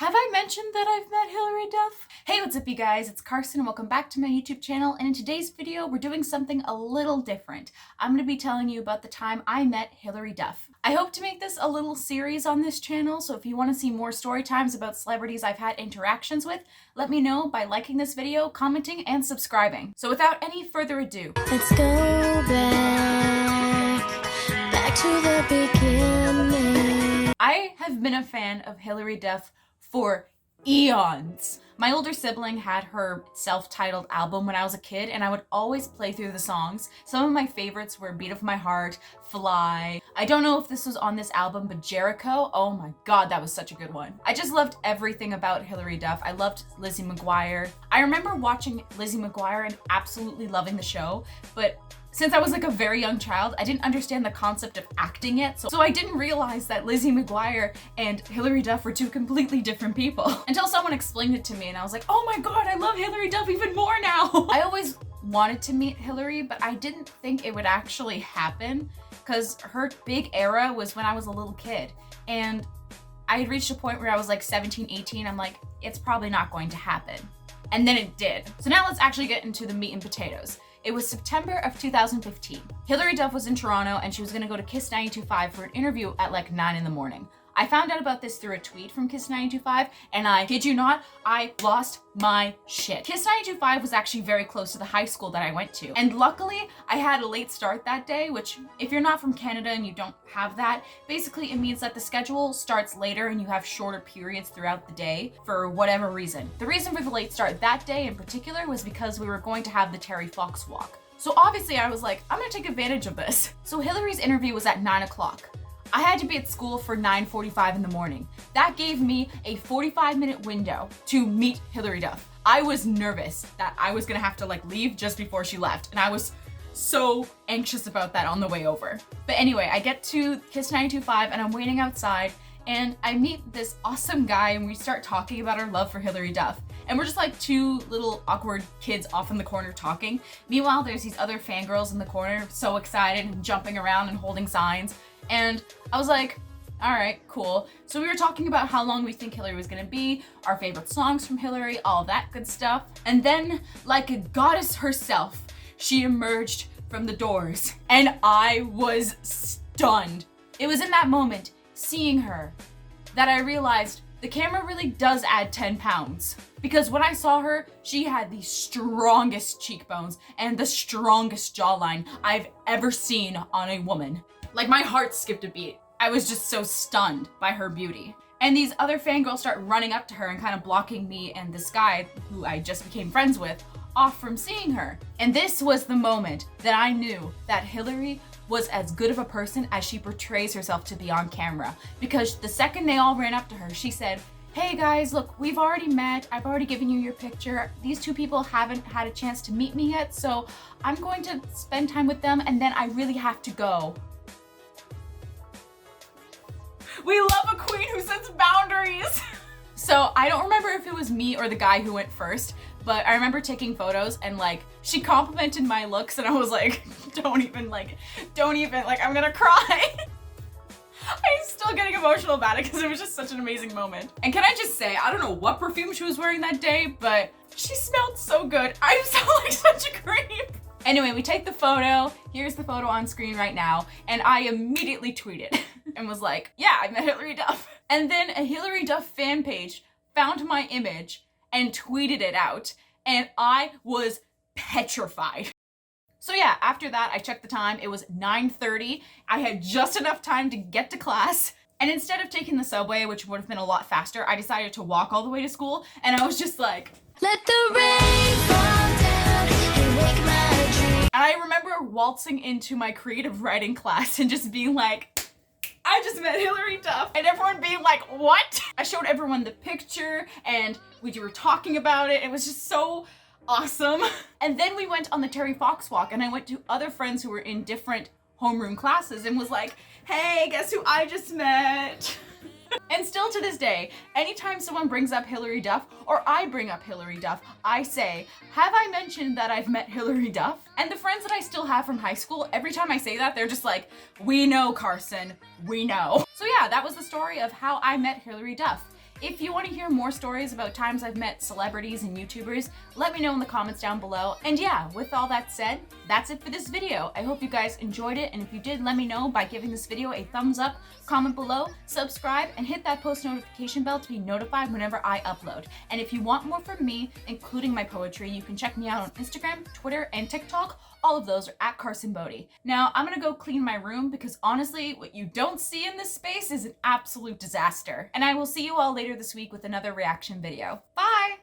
Have I mentioned that I've met Hilary Duff? Hey, what's up you guys? It's Carson and welcome back to my YouTube channel, and in today's video we're doing something a little different. I'm going to be telling you about the time I met Hilary Duff. I hope to make this a little series on this channel, so if you want to see more story times about celebrities I've had interactions with, let me know by liking this video, commenting, and subscribing. So without any further ado, let's go back to the beginning. I have been a fan of Hilary Duff for eons. My older sibling had her self-titled album when I was a kid, and I would always play through the songs. Some of my favorites were Beat of My Heart, Fly. I don't know if this was on this album, but Jericho, oh my god, that was such a good one. I just loved everything about Hilary Duff. I loved Lizzie McGuire. I remember watching Lizzie McGuire and absolutely loving the show, but since I was like a very young child, I didn't understand the concept of acting yet, so I didn't realize that Lizzie McGuire and Hilary Duff were two completely different people until someone explained it to me, and I was like, oh my god, I love Hilary Duff even more now. I always wanted to meet Hilary, but I didn't think it would actually happen because her big era was when I was a little kid, and I had reached a point where I was like 17, 18. I'm like, it's probably not going to happen. And then it did. So now let's actually get into the meat and potatoes. It was September of 2015. Hilary Duff was in Toronto and she was gonna go to Kiss 92.5 for an interview at like 9 in the morning. I found out about this through a tweet from Kiss 92.5, and I kid you not, I lost my shit. Kiss 92.5 was actually very close to the high school that I went to, and luckily I had a late start that day, which if you're not from Canada and you don't have that, basically it means that the schedule starts later and you have shorter periods throughout the day for whatever reason. The reason for the late start that day in particular was because we were going to have the Terry Fox walk. So obviously I was like, I'm gonna take advantage of this. So Hilary's interview was at 9 o'clock. I had to be at school for 9:45 in the morning. That gave me a 45-minute window to meet Hilary Duff. I was nervous that I was gonna have to like leave just before she left, and I was so anxious about that on the way over. But anyway, I get to Kiss 92.5 and I'm waiting outside, and I meet this awesome guy and we start talking about our love for Hilary Duff. And we're just like two little awkward kids off in the corner talking. Meanwhile, there's these other fangirls in the corner, so excited and jumping around and holding signs. And I was like, all right, cool. So we were talking about how long we think Hilary was gonna be, our favorite songs from Hilary, all that good stuff. And then, like a goddess herself, she emerged from the doors and I was stunned. It was in that moment, seeing her, that I realized the camera really does add 10 pounds. Because when I saw her, she had the strongest cheekbones and the strongest jawline I've ever seen on a woman. Like my heart skipped a beat. I was just so stunned by her beauty. And these other fangirls start running up to her and kind of blocking me and this guy, who I just became friends with, off from seeing her. And this was the moment that I knew that Hilary was as good of a person as she portrays herself to be on camera. Because the second they all ran up to her, she said, hey guys, look, we've already met. I've already given you your picture. These two people haven't had a chance to meet me yet, so I'm going to spend time with them and then I really have to go. We love a queen who sets boundaries. So I don't remember if it was me or the guy who went first, but I remember taking photos and like, she complimented my looks and I was like, don't even, I'm gonna cry. I'm still getting emotional about it because it was just such an amazing moment. And can I just say, I don't know what perfume she was wearing that day, but she smelled so good. I sound like such a creep. Anyway, we take the photo. Here's the photo on screen right now. And I immediately tweeted and was like, yeah, I met Hilary Duff. And then a Hilary Duff fan page found my image and tweeted it out. And I was petrified. So yeah, after that, I checked the time. It was 9:30. I had just enough time to get to class. And instead of taking the subway, which would have been a lot faster, I decided to walk all the way to school. And I was just like, Let the rain fall down and wake my dream. And I remember waltzing into my creative writing class and just being like, I just met Hilary Duff, and everyone being like, what? I showed everyone the picture and we were talking about it. It was just so awesome. And then we went on the Terry Fox walk and I went to other friends who were in different homeroom classes and was like, hey, guess who I just met? And still to this day, anytime someone brings up Hilary Duff or I bring up Hilary Duff, I say, have I mentioned that I've met Hilary Duff? And the friends that I still have from high school, every time I say that, they're just like, we know, Carson, we know. So yeah, that was the story of how I met Hilary Duff. If you want to hear more stories about times I've met celebrities and YouTubers, let me know in the comments down below. And yeah, with all that said, that's it for this video. I hope you guys enjoyed it, and if you did, let me know by giving this video a thumbs up, comment below, subscribe, and hit that post notification bell to be notified whenever I upload. And if you want more from me, including my poetry, you can check me out on Instagram, Twitter, and TikTok. All of those are at Carson Bohdi. Now, I'm gonna go clean my room because honestly, what you don't see in this space is an absolute disaster. And I will see you all later this week with another reaction video. Bye!